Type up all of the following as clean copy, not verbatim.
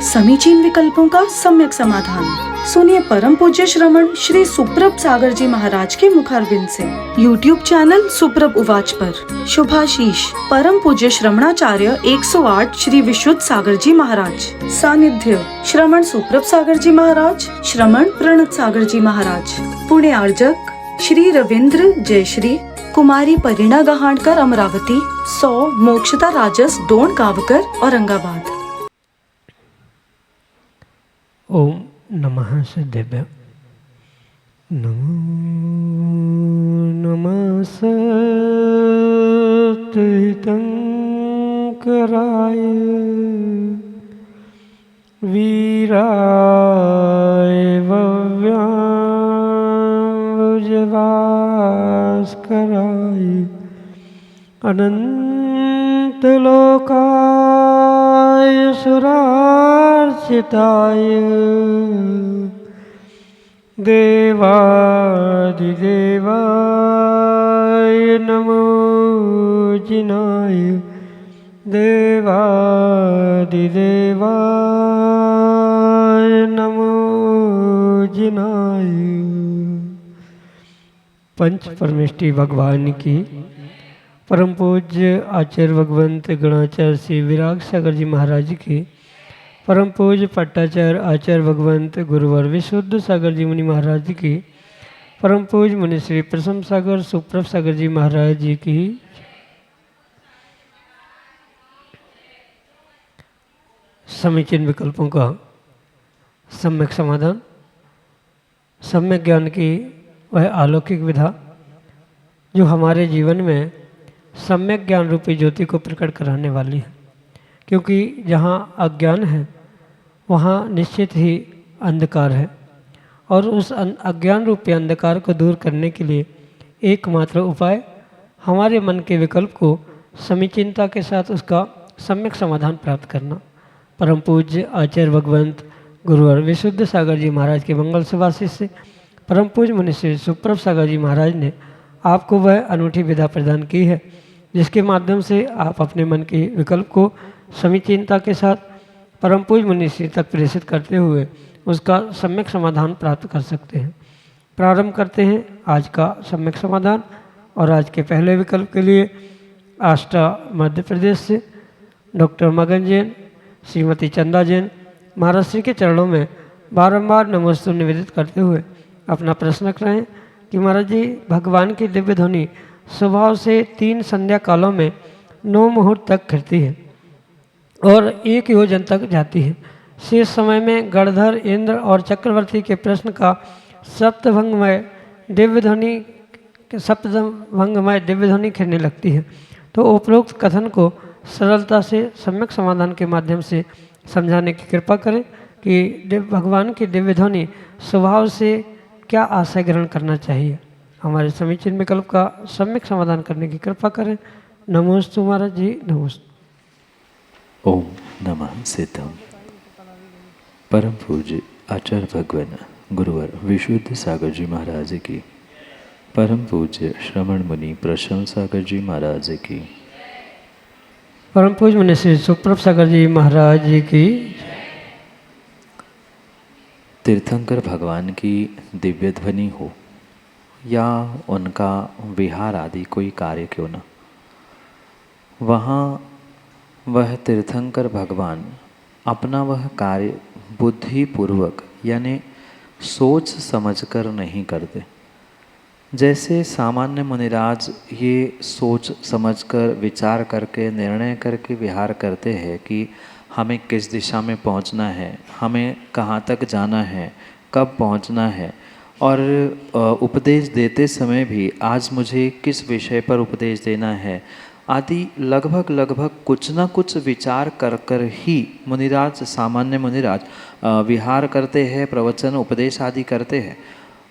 समीचीन विकल्पों का सम्यक समाधान। सुनिए परम पूज्य श्रमण श्री सुप्रभ सागर जी महाराज के मुखारबिंद से YouTube चैनल सुप्रभ उवाच पर शुभाशीष परम पूज्य श्रमणाचार्य 108 श्री विशुद्ध सागर जी महाराज। सानिध्य श्रमण सुप्रभ सागर जी महाराज, श्रमण प्रणत सागर जी महाराज। पुणे आर्जक श्री रविंद्र जयश्री, कुमारी परिणा गहाणकर अमरावती, 100 मोक्षता राजस डोन गावकर औरंगाबाद। ओम नमः सिद्धेभ्य। नमो नमः सत्तीर्थंकराय वीराय भव्यास्कराय अनंतलोकाय सुरार्चिताय देवादिदेवाय नमो जिनाय देवादिदेवाय नमो जिनाय। पंच परमेष्टि भगवान की परम पूज्य आचार्य भगवंत गणाचार्य श्री विराग सागर जी महाराज की परम पूज्य पट्टाचार्य आचार्य भगवंत गुरुवर विशुद्ध सागर जी मुनि महाराज की परम पूज्य मुनि श्री प्रसम सागर सुप्रभ सागर जी महाराज जी की समीचीन विकल्पों का सम्यक समाधान। सम्यक ज्ञान की वह अलौकिक विधा जो हमारे जीवन में सम्यक ज्ञान रूपी ज्योति को प्रकट कराने वाली है, क्योंकि जहाँ अज्ञान है वहाँ निश्चित ही अंधकार है और उस अज्ञान रूपी अंधकार को दूर करने के लिए एकमात्र उपाय हमारे मन के विकल्प को समीचीनता के साथ उसका सम्यक समाधान प्राप्त करना। परम पूज्य आचार्य भगवंत गुरुवर विशुद्ध सागर जी महाराज के मंगल सुभाषिष से परम पूज्य मुनि श्री सुप्रभ सागर जी महाराज ने आपको वह अनूठी विधा प्रदान की है जिसके माध्यम से आप अपने मन के विकल्प को समीचीनता के साथ परम पूज्य मुनि श्री तक प्रेषित करते हुए उसका सम्यक समाधान प्राप्त कर सकते हैं। प्रारंभ करते हैं आज का सम्यक समाधान। और आज के पहले विकल्प के लिए आष्टा मध्य प्रदेश से डॉक्टर मगन जैन, श्रीमती चंदा जैन महाराज श्री के चरणों में बारंबार नमोस्तु निवेदित करते हुए अपना प्रश्न करें कि महाराज जी, भगवान की दिव्य ध्वनि स्वभाव से 3 संध्या कालों में 9 मुहूर्त तक खिरती है और 1 योजन तक जाती है। शेष समय में गणधर, इंद्र और चक्रवर्ती के प्रश्न का सप्तभंगमय दिव्य ध्वनि खिरने लगती है। तो उपरोक्त कथन को सरलता से सम्यक समाधान के माध्यम से समझाने की कृपा करें कि भगवान की दिव्य ध्वनि स्वभाव से क्या आशय ग्रहण करना चाहिए। हमारे समीचीन विकल्प का सम्यक समाधान करने की कृपा करें। नमोस्तु महाराज जी, नमोस्तु। ओम नमः सिद्धम। परम पूज्य आचार्य भगवान गुरुवर विशुद्ध सागर जी महाराज की, परम पूज्य श्रमण मुनि प्रसन्न सागर जी महाराज की, परम पूज्य मुनि श्री सुप्रभ सागर जी महाराज जी की। तीर्थंकर भगवान की दिव्य ध्वनि हो या उनका विहार आदि कोई कार्य क्यों न, वहाँ वह तीर्थंकर भगवान अपना वह कार्य बुद्धिपूर्वक यानी सोच समझकर नहीं करते। जैसे सामान्य मुनिराज ये सोच समझकर विचार करके निर्णय करके विहार करते हैं कि हमें किस दिशा में पहुंचना है, हमें कहाँ तक जाना है, कब पहुंचना है, और उपदेश देते समय भी आज मुझे किस विषय पर उपदेश देना है आदि लगभग कुछ न कुछ विचार कर कर ही मुनिराज, सामान्य मुनिराज विहार करते हैं, प्रवचन उपदेश आदि करते हैं।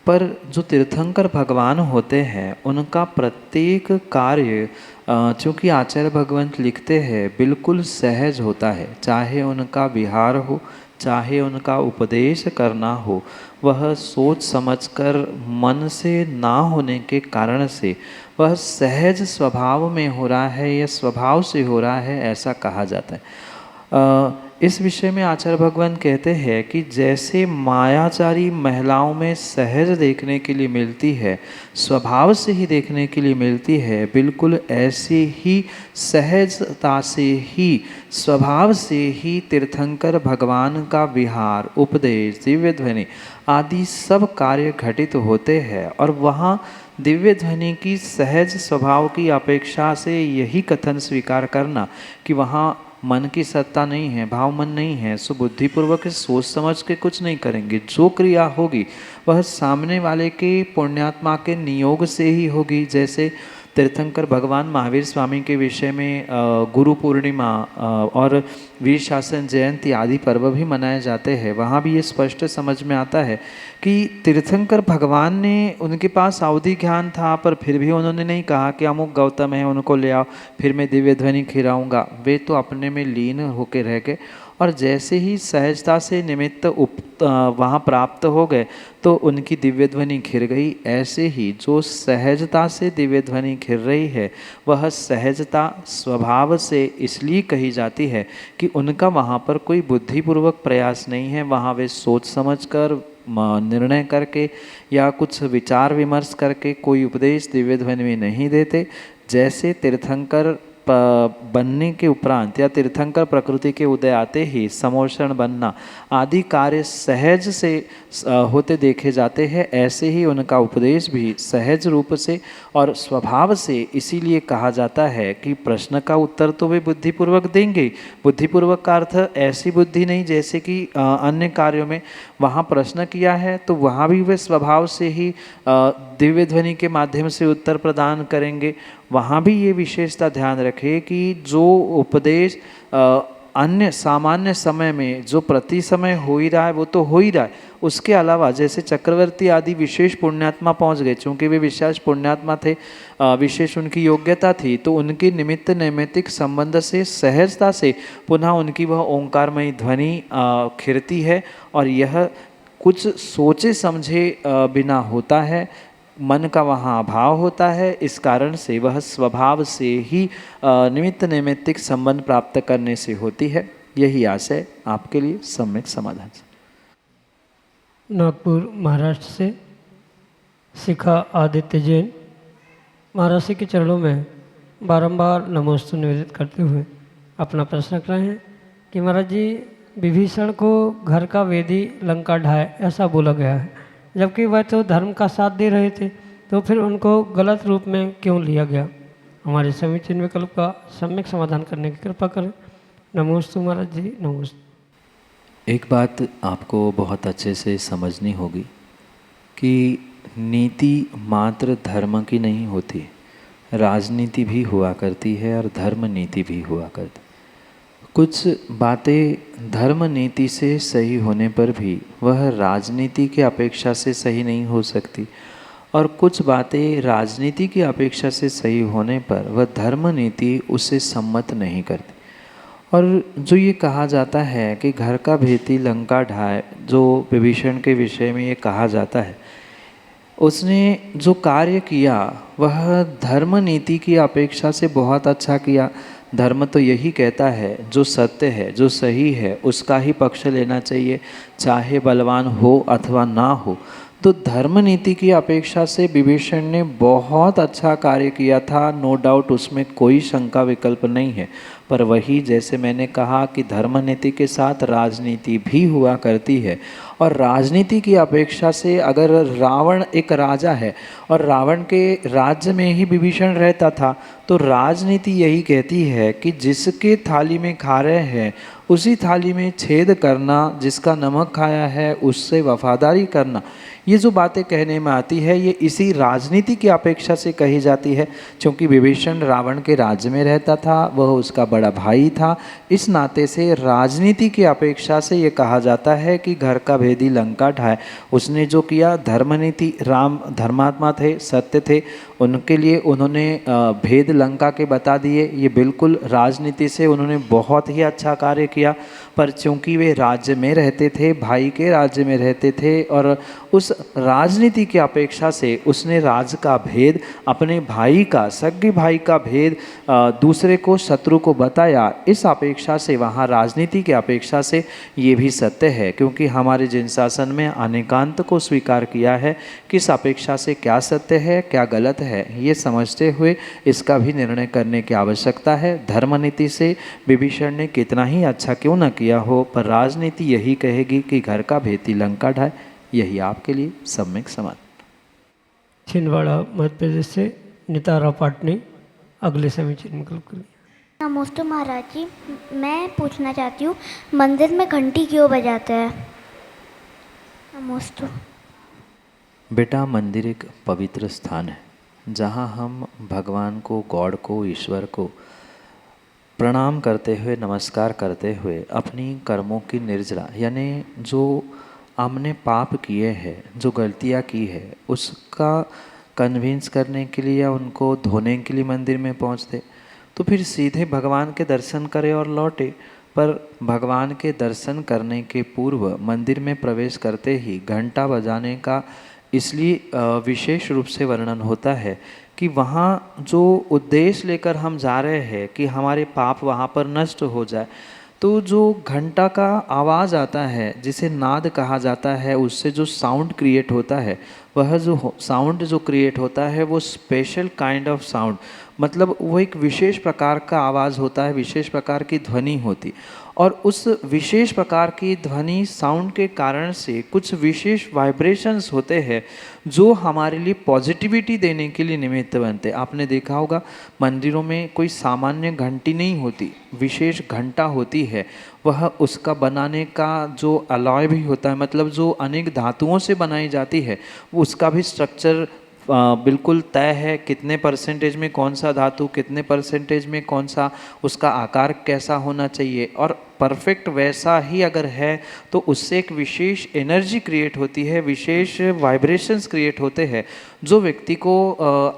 पर जो तीर्थंकर भगवान होते हैं उनका प्रत्येक कार्य चूँकि आचार्य भगवंत लिखते हैं बिल्कुल सहज होता है। चाहे उनका विहार हो, चाहे उनका उपदेश करना हो, वह सोच समझकर मन से ना होने के कारण से वह सहज स्वभाव में हो रहा है या स्वभाव से हो रहा है, ऐसा कहा जाता है। इस विषय में आचार्य भगवान कहते हैं कि जैसे मायाचारी महिलाओं में सहज देखने के लिए मिलती है, स्वभाव से ही देखने के लिए मिलती है, बिल्कुल ऐसे ही सहजता से ही स्वभाव से ही तीर्थंकर भगवान का विहार, उपदेश, दिव्य ध्वनि आदि सब कार्य घटित होते हैं। और वहाँ दिव्य ध्वनि की सहज स्वभाव की अपेक्षा से यही कथन स्वीकार करना कि वहाँ मन की सत्ता नहीं है, भाव मन नहीं है, सो बुद्धिपूर्वक सोच समझ के कुछ नहीं करेंगे। जो क्रिया होगी वह सामने वाले के पुण्यात्मा के नियोग से ही होगी। जैसे तीर्थंकर भगवान महावीर स्वामी के विषय में गुरु पूर्णिमा और वीर शासन जयंती आदि पर्व भी मनाए जाते हैं। वहाँ भी ये स्पष्ट समझ में आता है कि तीर्थंकर भगवान ने, उनके पास अवधि ज्ञान था, पर फिर भी उन्होंने नहीं कहा कि अमुक गौतम है उनको ले आओ फिर मैं दिव्य ध्वनि खिलाऊंगा। वे तो अपने में लीन होकर रह गए और जैसे ही सहजता से निमित्त वहाँ प्राप्त हो गए तो उनकी दिव्य ध्वनि खिर गई। ऐसे ही जो सहजता से दिव्य ध्वनि खिर रही है वह सहजता स्वभाव से इसलिए कही जाती है कि उनका वहाँ पर कोई बुद्धिपूर्वक प्रयास नहीं है। वहाँ वे सोच समझ कर निर्णय करके या कुछ विचार विमर्श करके कोई उपदेश दिव्य ध्वनि में नहीं देते। जैसे तीर्थंकर बनने के उपरांत या तीर्थंकर प्रकृति के उदय आते ही समोषण बनना आदि कार्य सहज से होते देखे जाते हैं, ऐसे ही उनका उपदेश भी सहज रूप से और स्वभाव से इसीलिए कहा जाता है कि प्रश्न का उत्तर तो वे बुद्धिपूर्वक देंगे। बुद्धिपूर्वक का अर्थ ऐसी बुद्धि नहीं जैसे कि अन्य कार्यों में वहाँ प्रश्न किया है तो वहाँ भी वे स्वभाव से ही दिव्य ध्वनि के माध्यम से उत्तर प्रदान करेंगे। वहाँ भी ये विशेषता ध्यान रखें कि जो उपदेश अन्य सामान्य समय में जो प्रति समय हो ही रहा है वो तो हो ही रहा है, उसके अलावा जैसे चक्रवर्ती आदि विशेष पुण्यात्मा पहुँच गए, चूँकि वे विशेष पुण्यात्मा थे, विशेष उनकी योग्यता थी, तो उनके निमित्त नैमित्तिक संबंध से सहजता से पुनः उनकी वह ओंकारमयी ध्वनि खिरती है। और यह कुछ सोचे समझे बिना होता है, मन का वहाँ अभाव होता है। इस कारण से वह स्वभाव से ही निमित्त नैमित्तिक संबंध प्राप्त करने से होती है। यही आशय आपके लिए सम्यक समाधान। नागपुर महाराष्ट्र से शिखा आदित्य जैन महाराज के चरणों में बारंबार नमोस्तु निवेदित करते हुए अपना प्रश्न रख रहे हैं कि महाराज जी, विभीषण को घर का वेदी लंका ढाए ऐसा बोला गया है, जबकि वह तो धर्म का साथ दे रहे थे, तो फिर उनको गलत रूप में क्यों लिया गया? हमारे समीचीन विकल्प का सम्यक समाधान करने की कृपा करें। नमोस्तु महाराज जी, नमोस्तु। एक बात आपको बहुत अच्छे से समझनी होगी कि नीति मात्र धर्म की नहीं होती, राजनीति भी हुआ करती है और धर्म नीति भी हुआ करती। कुछ बातें धर्म नीति से सही होने पर भी वह राजनीति की अपेक्षा से सही नहीं हो सकती, और कुछ बातें राजनीति की अपेक्षा से सही होने पर वह धर्म नीति उससे सम्मत नहीं करती। और जो ये कहा जाता है कि घर का भेदी लंका ढाए, जो विभीषण के विषय में ये कहा जाता है, उसने जो कार्य किया वह धर्म नीति की अपेक्षा से बहुत अच्छा किया। धर्म तो यही कहता है जो सत्य है, जो सही है, उसका ही पक्ष लेना चाहिए, चाहे बलवान हो अथवा ना हो। तो धर्म नीति की अपेक्षा से विभीषण ने बहुत अच्छा कार्य किया था, नो डाउट, उसमें कोई शंका विकल्प नहीं है। पर वही जैसे मैंने कहा कि धर्म नीति के साथ राजनीति भी हुआ करती है, और राजनीति की अपेक्षा से अगर रावण एक राजा है और रावण के राज्य में ही विभीषण रहता था, तो राजनीति यही कहती है कि जिसके थाली में खा रहे हैं उसी थाली में छेद करना, जिसका नमक खाया है उससे वफादारी करना। ये जो बातें कहने में आती है ये इसी राजनीति की अपेक्षा से कही जाती है। क्योंकि विभीषण रावण के राज्य में रहता था, वह उसका बड़ा भाई था, इस नाते से राजनीति की अपेक्षा से ये कहा जाता है कि घर का भेदी लंका ढाए। उसने जो किया धर्मनीति, राम धर्मात्मा थे, सत्य थे, उनके लिए उन्होंने भेद लंका के बता दिए। ये बिल्कुल राजनीति से उन्होंने बहुत ही अच्छा कार्य किया। पर चूंकि वे राज्य में रहते थे, भाई के राज्य में रहते थे, और उस राजनीति की अपेक्षा से उसने राज का भेद, अपने भाई का, सगे भाई का भेद दूसरे को, शत्रु को बताया। इस अपेक्षा से, वहाँ राजनीति की अपेक्षा से ये भी सत्य है, क्योंकि हमारे जिन शासन में अनेकांत को स्वीकार किया है, किस अपेक्षा से क्या सत्य है क्या गलत है, ये समझते हुए इसका भी निर्णय करने की आवश्यकता है। धर्मनीति से विभीषण ने कितना ही अच्छा क्यों न किया हो, पर राजनीति यही कहेगी कि घर का भेदी लंका ढाए। यही आपके लिए सम्यक समाधान। छिंदवाड़ा मध्य प्रदेश से नितारा पाटनी अगले समीचीन विकल्प के लिए। नमस्ते महाराज जी, मैं पूछना चाहती हूँ मंदिर में घंटी क्यों बजाते हैं? नमस्ते। बेटा, मंदिर एक पवित्र स्थान है जहाँ हम भगवान को, गॉड को, ईश्वर को प्रणाम करते हुए, नमस्कार करते हुए अपनी कर्मों की निर्जरा, यानी जो हमने पाप किए हैं, जो गलतियाँ की है, उसका कन्विंस करने के लिए या उनको धोने के लिए मंदिर में पहुँचते, तो फिर सीधे भगवान के दर्शन करें और लौटे। पर भगवान के दर्शन करने के पूर्व मंदिर में प्रवेश करते ही घंटा बजाने का इसलिए विशेष रूप से वर्णन होता है कि वहाँ जो उद्देश्य लेकर हम जा रहे हैं कि हमारे पाप वहाँ पर नष्ट हो जाए, तो जो घंटा का आवाज़ आता है, जिसे नाद कहा जाता है, उससे जो साउंड क्रिएट होता है, वह जो साउंड जो क्रिएट होता है वो स्पेशल काइंड ऑफ साउंड, मतलब वो एक विशेष प्रकार का आवाज़ होता है, विशेष प्रकार की ध्वनि होती। और उस विशेष प्रकार की ध्वनि साउंड के कारण से कुछ विशेष वाइब्रेशंस होते हैं जो हमारे लिए पॉजिटिविटी देने के लिए निमित्त बनते। आपने देखा होगा मंदिरों में कोई सामान्य घंटी नहीं होती, विशेष घंटा होती है। वह उसका बनाने का जो अलॉय भी होता है, मतलब जो अनेक धातुओं से बनाई जाती है, उसका भी स्ट्रक्चर बिल्कुल तय है, कितने परसेंटेज में कौन सा धातु, कितने परसेंटेज में कौन सा, उसका आकार कैसा होना चाहिए, और परफेक्ट वैसा ही अगर है तो उससे एक विशेष एनर्जी क्रिएट होती है, विशेष वाइब्रेशंस क्रिएट होते हैं जो व्यक्ति को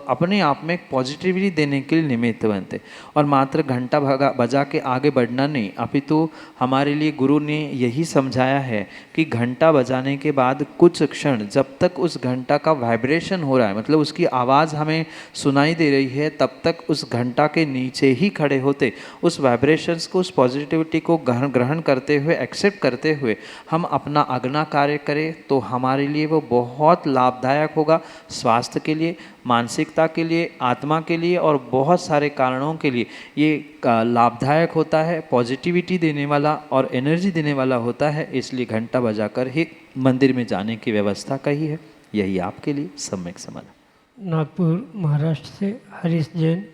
अपने आप में पॉजिटिविटी देने के लिए निमित्त बनते। और मात्र घंटा बजा के आगे बढ़ना नहीं, अपितु हमारे लिए गुरु ने यही समझाया है कि घंटा बजाने के बाद कुछ क्षण जब तक उस घंटा का वाइब्रेशन हो रहा है, मतलब उसकी आवाज़ हमें सुनाई दे रही है, तब तक उस घंटा के नीचे ही खड़े होते, उस वाइब्रेशंस को, उस पॉजिटिविटी को ग्रहण करते हुए, एक्सेप्ट करते हुए हम अपना अगला कार्य करें, तो हमारे लिए वो बहुत लाभदायक होगा, स्वास्थ्य के लिए, मानसिकता के लिए, आत्मा के लिए और बहुत सारे कारणों के लिए ये लाभदायक होता है, पॉजिटिविटी देने वाला और एनर्जी देने वाला होता है। इसलिए घंटा बजाकर ही मंदिर में जाने की व्यवस्था कही है। यही आपके लिए सम्यक समाधान। नागपुर महाराष्ट्र से हरीश जैन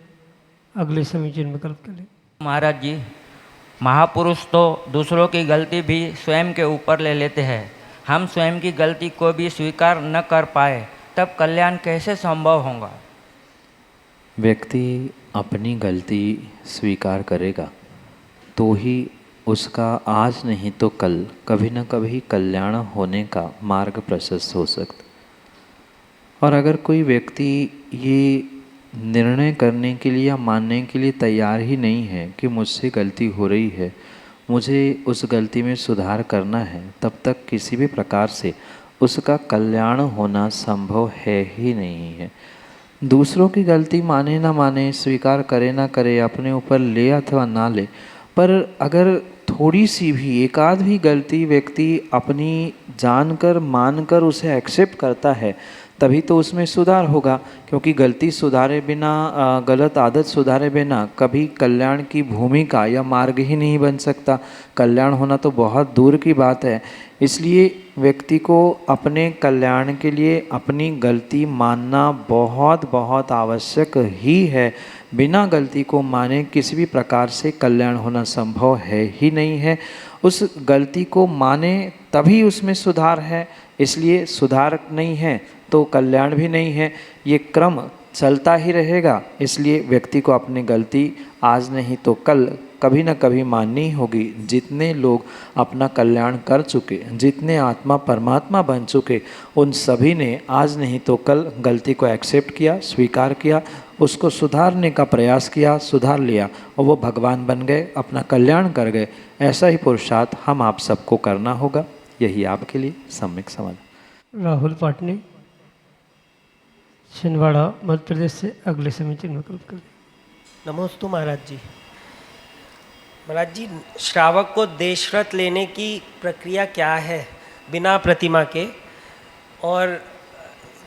अगले समीचीन विकल्प के लिए। महाराज जी, महापुरुष तो दूसरों की गलती भी स्वयं के ऊपर ले लेते हैं। हम स्वयं की गलती को भी स्वीकार न कर पाए तब कल्याण कैसे संभव होगा? व्यक्ति अपनी गलती स्वीकार करेगा तो ही उसका आज नहीं तो कल कभी न कभी कल्याण होने का मार्ग प्रशस्त हो सकता। और अगर कोई व्यक्ति ये निर्णय करने के लिए या मानने के लिए तैयार ही नहीं है कि मुझसे गलती हो रही है, मुझे उस गलती में सुधार करना है, तब तक किसी भी प्रकार से उसका कल्याण होना संभव है ही नहीं है। दूसरों की गलती माने ना माने, स्वीकार करे ना करे, अपने ऊपर ले अथवा ना ले, पर अगर थोड़ी सी भी, एक आध भी गलती व्यक्ति अपनी जानकर मानकर उसे एक्सेप्ट करता है, तभी तो उसमें सुधार होगा। क्योंकि गलती सुधारे बिना, गलत आदत सुधारे बिना कभी कल्याण की भूमिका या मार्ग ही नहीं बन सकता। कल्याण होना तो बहुत दूर की बात है। इसलिए व्यक्ति को अपने कल्याण के लिए अपनी गलती मानना बहुत बहुत आवश्यक ही है। बिना गलती को माने किसी भी प्रकार से कल्याण होना संभव है ही नहीं है। उस गलती को माने तभी उसमें सुधार है। इसलिए सुधार नहीं है तो कल्याण भी नहीं है। ये क्रम चलता ही रहेगा। इसलिए व्यक्ति को अपनी गलती आज नहीं तो कल कभी न कभी माननी होगी। जितने लोग अपना कल्याण कर चुके, जितने आत्मा परमात्मा बन चुके, उन सभी ने आज नहीं तो कल गलती को एक्सेप्ट किया, स्वीकार किया, उसको सुधारने का प्रयास किया, सुधार लिया और वो भगवान बन गए, अपना कल्याण कर गए। ऐसा ही पुरुषार्थ हम आप सबको करना होगा। यही आपके लिए सम्यक समाधान। राहुल पाटनी, छिंदवाड़ा, मध्य प्रदेश से अगले समीचीन विकल्प करें। नमोस्तु महाराज जी। महाराज जी, श्रावक को देशव्रत लेने की प्रक्रिया क्या है बिना प्रतिमा के, और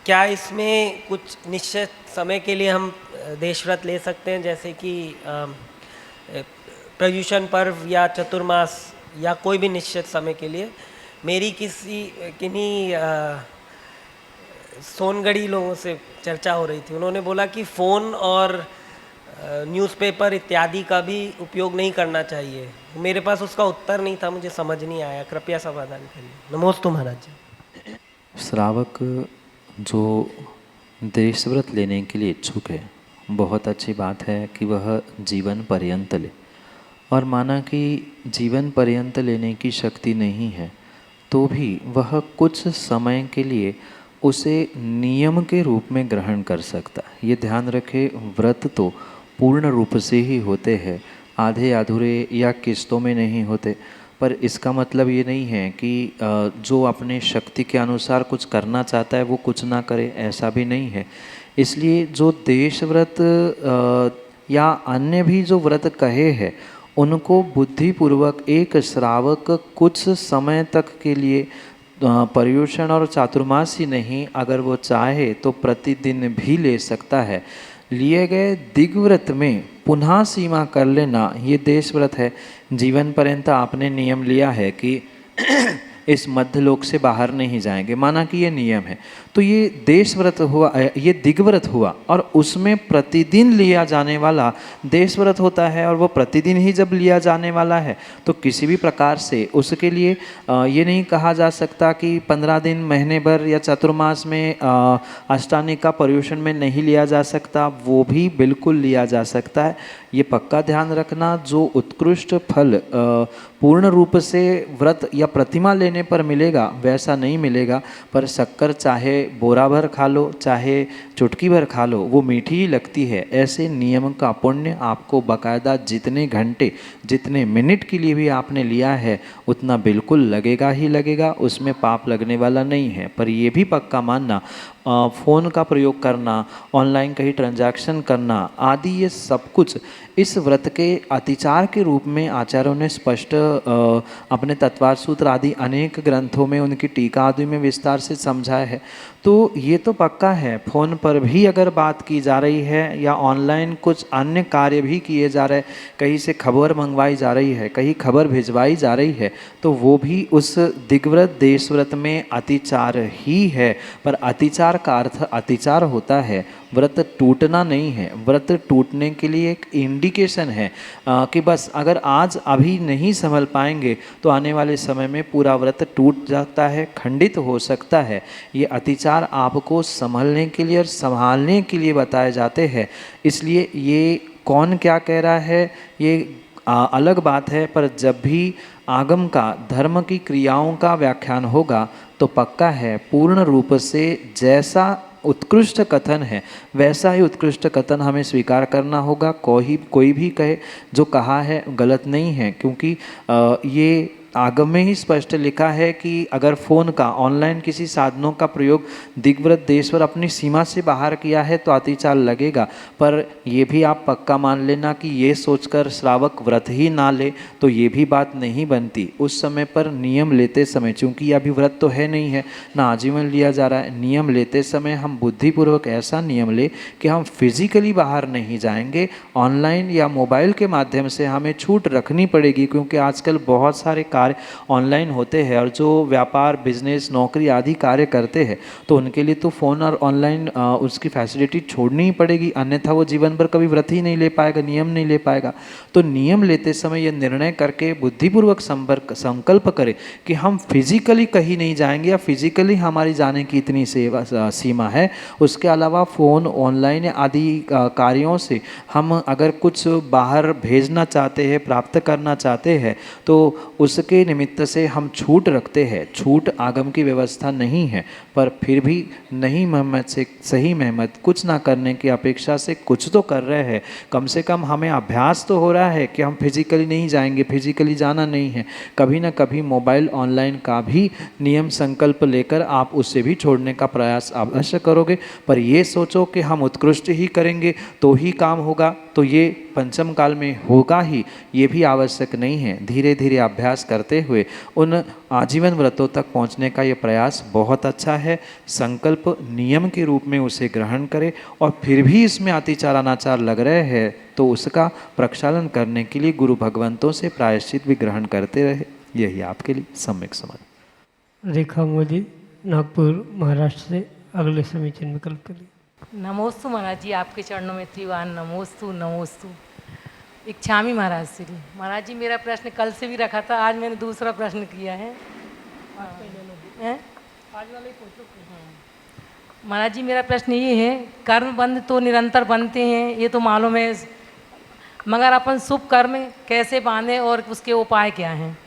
क्या इसमें कुछ निश्चित समय के लिए हम देशव्रत ले सकते हैं, जैसे कि पर्युषण पर्व या चतुर्मास या कोई भी निश्चित समय के लिए? मेरी किन्हीं सोनगढ़ी लोगों से चर्चा हो रही थी, उन्होंने बोला कि फ़ोन और न्यूज़पेपर इत्यादि का भी उपयोग नहीं करना चाहिए। मेरे पास उसका उत्तर नहीं था, मुझे समझ नहीं आया, कृपया समाधान करिए। नमोस्तु महाराज जी। श्रावक जो देशव्रत लेने के लिए इच्छुक है, बहुत अच्छी बात है कि वह जीवन पर्यंत ले, और माना कि जीवन पर्यंत लेने की शक्ति नहीं है तो भी वह कुछ समय के लिए उसे नियम के रूप में ग्रहण कर सकता है। ये ध्यान रखे, व्रत तो पूर्ण रूप से ही होते हैं, आधे अधूरे या किस्तों में नहीं होते। पर इसका मतलब ये नहीं है कि जो अपने शक्ति के अनुसार कुछ करना चाहता है वो कुछ ना करे, ऐसा भी नहीं है। इसलिए जो देश व्रत या अन्य भी जो व्रत कहे हैं, उनको बुद्धिपूर्वक एक श्रावक कुछ समय तक के लिए पर्युषण और चातुर्मास ही नहीं, अगर वो चाहे तो प्रतिदिन भी ले सकता है। लिए गए दिग्व्रत में पुनः सीमा कर लेना, ये देश व्रत है। जीवन पर्यंत आपने नियम लिया है कि इस मध्यलोक से बाहर नहीं जाएंगे, माना कि ये नियम है, तो ये देश व्रत हुआ, ये दिग्व्रत हुआ, और उसमें प्रतिदिन लिया जाने वाला देश व्रत होता है। और वो प्रतिदिन ही जब लिया जाने वाला है तो किसी भी प्रकार से उसके लिए ये नहीं कहा जा सकता कि 15 दिन, महीने भर या चतुर्मास में अष्टानी का पर्युषण में नहीं लिया जा सकता, वो भी बिल्कुल लिया जा सकता है। ये पक्का ध्यान रखना, जो उत्कृष्ट फल पूर्ण रूप से व्रत या प्रतिमा लेने पर मिलेगा वैसा नहीं मिलेगा। पर शक्कर चाहे बोरा भर खा लो, चाहे चुटकी भर खा लो, वो मीठी ही लगती है। ऐसे नियम का पुण्य आपको बाकायदा जितने घंटे, जितने मिनट के लिए भी आपने लिया है उतना बिल्कुल लगेगा ही लगेगा, उसमें पाप लगने वाला नहीं है। पर ये भी पक्का मानना, फ़ोन का प्रयोग करना, ऑनलाइन कहीं ट्रांजैक्शन करना आदि, ये सब कुछ इस व्रत के अतिचार के रूप में आचार्यों ने स्पष्ट अपने तत्वार्थ सूत्र आदि अनेक ग्रंथों में, उनकी टीका आदि में विस्तार से समझाया है। तो ये तो पक्का है, फ़ोन पर भी अगर बात की जा रही है या ऑनलाइन कुछ अन्य कार्य भी किए जा रहे, कहीं से खबर मंगवाई जा रही है, कहीं खबर भिजवाई जा रही है, तो वो भी उस दिग्व्रत देश व्रत में अतिचार ही है। पर अतिचार का अर्थ अतिचार होता है, व्रत टूटना नहीं है। व्रत टूटने के लिए एक इंडिकेशन है कि बस अगर आज अभी नहीं संभल पाएंगे तो आने वाले समय में पूरा व्रत टूट जाता है, खंडित हो सकता है। ये अतिचार आपको संभलने के लिए और संभालने के लिए बताए जाते हैं। इसलिए ये कौन क्या कह रहा है ये अलग बात है, पर जब भी आगम का, धर्म की क्रियाओं का व्याख्यान होगा तो पक्का है पूर्ण रूप से जैसा उत्कृष्ट कथन है वैसा ही उत्कृष्ट कथन हमें स्वीकार करना होगा। कोई भी कहे जो कहा है गलत नहीं है, क्योंकि ये आगम में ही स्पष्ट लिखा है कि अगर फ़ोन का, ऑनलाइन किसी साधनों का प्रयोग दिग्व्रत देशवर अपनी सीमा से बाहर किया है तो अतिचार लगेगा। पर ये भी आप पक्का मान लेना कि ये सोचकर श्रावक व्रत ही ना ले तो ये भी बात नहीं बनती। उस समय पर नियम लेते समय, चूँकि अभी व्रत तो है नहीं है, ना आजीवन लिया जा रहा है, नियम लेते समय हम बुद्धिपूर्वक ऐसा नियम ले कि हम फिजिकली बाहर नहीं जाएंगे। ऑनलाइन या मोबाइल के माध्यम से हमें छूट रखनी पड़ेगी, क्योंकि आजकल बहुत सारे कार्य ऑनलाइन होते हैं और जो व्यापार बिजनेस नौकरी आदि कार्य करते हैं तो उनके लिए तो फ़ोन और ऑनलाइन उसकी फैसिलिटी छोड़नी ही पड़ेगी, अन्यथा वो जीवन भर कभी व्रत ही नहीं ले पाएगा, नियम नहीं ले पाएगा। तो नियम लेते समय ये निर्णय करके बुद्धिपूर्वक संकल्प करें कि हम फिजिकली कहीं नहीं जाएंगे या फिजिकली हमारी जाने की इतनी सीमा है, उसके अलावा फ़ोन ऑनलाइन आदि कार्यों से हम अगर कुछ बाहर भेजना चाहते हैं, प्राप्त करना चाहते हैं तो उसके निमित्त से हम छूट रखते हैं। छूट आगम की व्यवस्था नहीं है, पर फिर भी नहीं मेहमत से सही मेहमत कुछ ना करने की अपेक्षा से कुछ तो कर रहे हैं। कम से कम हमें अभ्यास तो हो रहा है कि हम फिजिकली नहीं जाएंगे, फिजिकली जाना नहीं है। कभी ना कभी मोबाइल ऑनलाइन का भी नियम संकल्प लेकर आप उससे भी छोड़ने का प्रयास अवश्य करोगे, पर ये सोचो कि हम उत्कृष्ट ही करेंगे तो ही काम होगा, तो ये पंचम काल में होगा ही, ये भी आवश्यक नहीं है। धीरे धीरे अभ्यास करते हुए उन आजीवन व्रतों तक पहुंचने का ये प्रयास बहुत अच्छा है। संकल्प नियम के रूप में उसे ग्रहण करें और फिर भी इसमें अतिचार अनाचार लग रहे हैं तो उसका प्रक्षालन करने के लिए गुरु भगवंतों से प्रायश्चित भी ग्रहण करते रहे। यही आपके लिए सम्यक समाधान। रेखा मोदी, नागपुर, महाराष्ट्र से अगले समीचीन विकल्प के लिए। नमोस्तु महाराज जी, आपके चरणों में त्रिवान नमोस्तु नमोस्तु। इच्छामी महाराज श्री महाराज जी, मेरा प्रश्न कल से भी रखा था, आज मैंने दूसरा प्रश्न किया है। महाराज जी, मेरा प्रश्न ये है, कर्म बंध तो निरंतर बनते हैं, ये तो मालूम है, मगर अपन शुभ कर्म कैसे बांधें और उसके उपाय क्या हैं,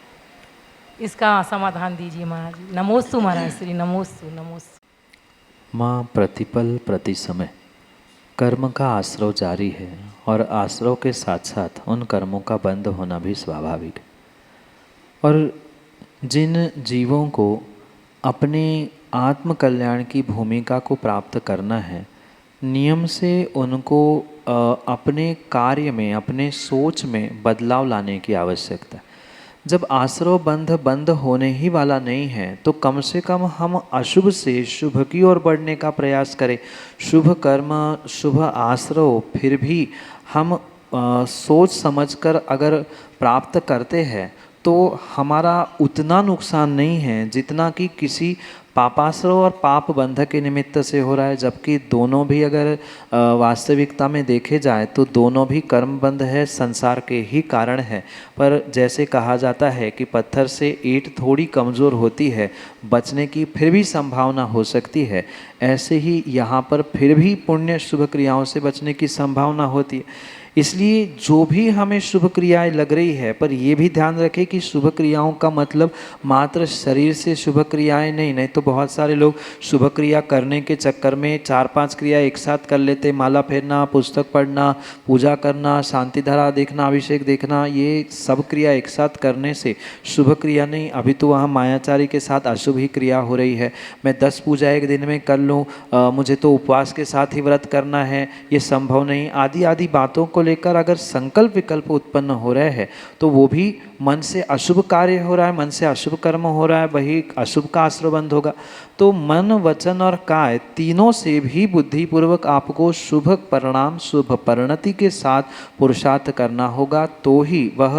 इसका समाधान दीजिए महाराज जी। नमोस्तु महाराज श्री, नमोस्तु नमोस्तु। माँ, प्रतिपल प्रति समय कर्म का आश्रव जारी है और आश्रव के साथ साथ उन कर्मों का बंद होना भी स्वाभाविक है। और जिन जीवों को अपने आत्म कल्याण की भूमिका को प्राप्त करना है, नियम से उनको अपने कार्य में, अपने सोच में बदलाव लाने की आवश्यकता है। जब आश्रव बंद होने ही वाला नहीं है तो कम से कम हम अशुभ से शुभ की ओर बढ़ने का प्रयास करें। शुभ कर्म, शुभ आश्रव फिर भी हम सोच समझकर अगर प्राप्त करते हैं तो हमारा उतना नुकसान नहीं है जितना कि किसी पापाश्रव और पाप बंध के निमित्त से हो रहा है। जबकि दोनों भी अगर वास्तविकता में देखे जाए तो दोनों भी कर्म बंध है, संसार के ही कारण है। पर जैसे कहा जाता है कि पत्थर से ईंट थोड़ी कमज़ोर होती है, बचने की फिर भी संभावना हो सकती है, ऐसे ही यहाँ पर फिर भी पुण्य शुभ क्रियाओं से बचने की संभावना होती है। इसलिए जो भी हमें शुभ क्रियाएं लग रही है, पर ये भी ध्यान रखें कि शुभ क्रियाओं का मतलब मात्र शरीर से शुभ क्रियाएं नहीं तो बहुत सारे लोग शुभ क्रिया करने के चक्कर में 4-5 क्रिया एक साथ कर लेते। माला फेरना, पुस्तक पढ़ना, पूजा करना, शांति धारा देखना, अभिषेक देखना, ये सब क्रिया एक साथ करने से शुभ क्रिया नहीं, अभी तो वहाँ मायाचारी के साथ अशुभ ही क्रिया हो रही है। मैं 10 पूजा एक दिन में कर लूँ, मुझे तो उपवास के साथ ही व्रत करना है, ये संभव नहीं, आदि बातों को लेकर अगर संकल्प विकल्प उत्पन्न हो रहे हैं तो वो भी मन से अशुभ कार्य हो रहा है, मन से अशुभ कर्म हो रहा है, वही अशुभ का आश्रय बंद होगा। तो मन, वचन और काय तीनों से भी बुद्धिपूर्वक आपको शुभ परिणाम, शुभ परिणति के साथ पुरुषार्थ करना होगा, तो ही वह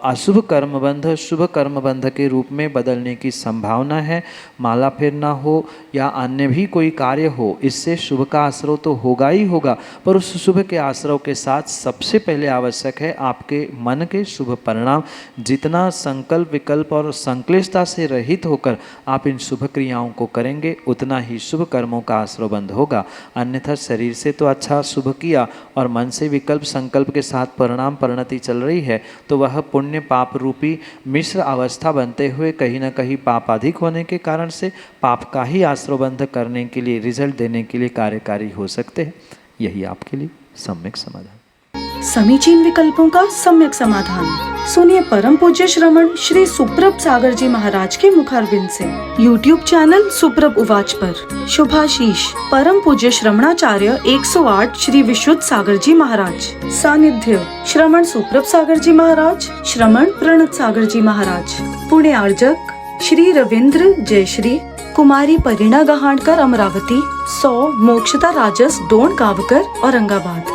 अशुभ कर्मबंध शुभ कर्मबंध के रूप में बदलने की संभावना है। माला फेरना हो या अन्य भी कोई कार्य हो, इससे शुभ का आश्रय तो होगा ही होगा, पर उस शुभ के आश्रय के साथ सबसे पहले आवश्यक है आपके मन के शुभ परिणाम। जितना संकल्प विकल्प और संक्लिष्टता से रहित होकर आप इन शुभ क्रियाओं को करेंगे, उतना ही शुभ कर्मों का आश्रय बंद होगा। अन्यथा शरीर से तो अच्छा शुभ किया और मन से विकल्प संकल्प के साथ परिणाम परिणति चल रही है, तो वह पुण्य पाप रूपी मिश्र अवस्था बनते हुए कहीं ना कहीं पाप अधिक होने के कारण से पाप का ही आश्रय बंद करने के लिए, रिजल्ट देने के लिए कार्यकारी हो सकते हैं। यही आपके लिए सम्यक समाधान। समीचीन विकल्पों का सम्यक समाधान सुनिए परम पूज्य श्रमण श्री सुप्रभ सागर जी महाराज के मुखारविंद से। YouTube चैनल सुप्रभ उवाच पर शुभाशीष परम पूज्य श्रमणाचार्य 108 श्री विशुद्ध सागर जी महाराज। सानिध्य श्रमण सुप्रभ सागर जी महाराज, श्रमण प्रणत सागर जी महाराज। पुणे आर्जक श्री रविंद्र जयश्री, कुमारी परिणा गहाणकर अमरावती, 100 मोक्षता राजस डोन गावकर औरंगाबाद।